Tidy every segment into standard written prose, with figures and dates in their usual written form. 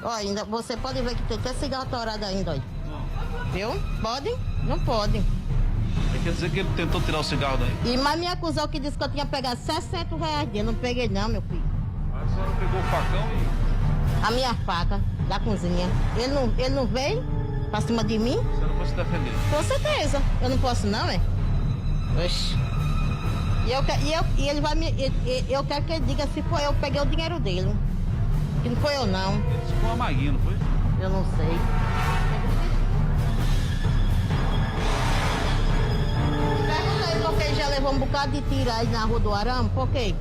Ó, ainda, você pode ver que tem até cigarro torado ainda, olha. Viu? Pode? Não pode. Quer dizer que ele tentou tirar o cigarro daí? E mas me acusou que disse que eu tinha pegado R$60 dele. Não peguei não, meu filho. Mas a senhora pegou o facão e A minha faca da cozinha. Ele não veio pra cima de mim? você não foi se defender. Com certeza. Eu não posso não, é? Oxi. E ele vai me... Eu quero que ele diga se foi eu que peguei o dinheiro dele. Que não foi eu não. Ele disse que foi uma maguinha, não foi? Eu não sei. Pergunta aí porque ele já levou um bocado de tiro aí na Rua do Arame. Por quê?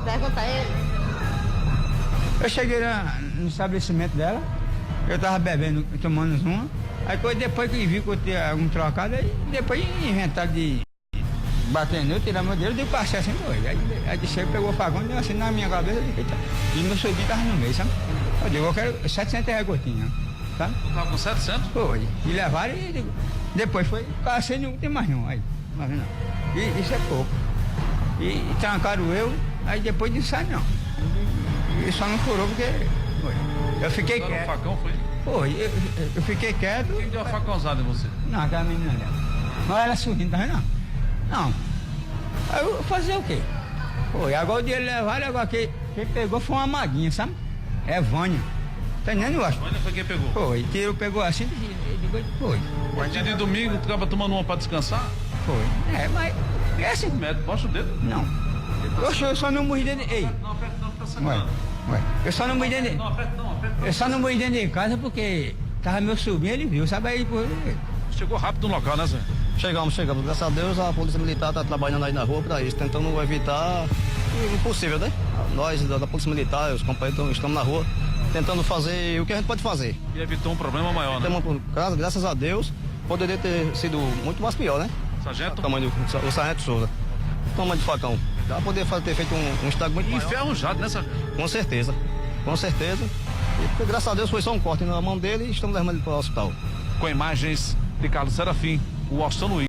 Pergunta a ele. Eu cheguei no estabelecimento dela, eu tava bebendo, tomando uma. Aí depois que vi que eu tinha algum trocado, aí depois inventaram de bater nele, tirar meu dedo, deu passei assim dois. Aí disse, pegou o facão, deu assim na minha cabeça, e meu sobrinho tava no meio, sabe? Eu digo, eu quero R$700 gotinha, sabe? Tu tava com 700? Foi. E levaram e digo, depois foi, passei, não tem mais não. Aí, mas não. E isso é pouco. E trancaram eu, aí depois disso sai não. E só não furou porque. Foi. Eu fiquei Jogaram quieto. o facão, foi? Foi, eu fiquei quieto. Quem deu a facãozada em você? Não, aquela menina dela. Mas ela sorrindo, tá vendo? Não. Aí eu fazer o quê? Foi, agora o dia levaram, agora quem pegou foi uma maguinha, sabe? É Vânia. Tá entendendo, eu acho? Vânia foi quem pegou? Foi, tiro pegou assim, foi. A partir de domingo, tu acaba tomando uma pra descansar? Foi. É, mas. É assim. Médico, baixa o dedo. Não. Oxe, eu só não morri dentro. Ei, Não, aperta não, tá ué, sangrando. ué. Eu só não morri dentro. Não, aperta não, aperta não. Eu só não morri dentro de casa porque tava meu sobrinho, ele viu, sabe? Aí, pô. Chegou rápido no local, né, Zé? Chegamos. Graças a Deus a Polícia Militar está trabalhando aí na rua para isso, tentando evitar o impossível, né? Nós da Polícia Militar, os companheiros estamos na rua, tentando fazer o que a gente pode fazer. E evitou um problema maior, né? Graças a Deus, poderia ter sido muito mais pior, né? Sargento? O tamanho do Sargento Souza. O tamanho do facão. Já poderia ter feito um estrago muito maior. Enferrujado, né, Sargento? Com certeza. E porque, graças a Deus foi só um corte na mão dele e estamos levando ele para o hospital. Com imagens de Carlos Serafim, o Austin Luiz.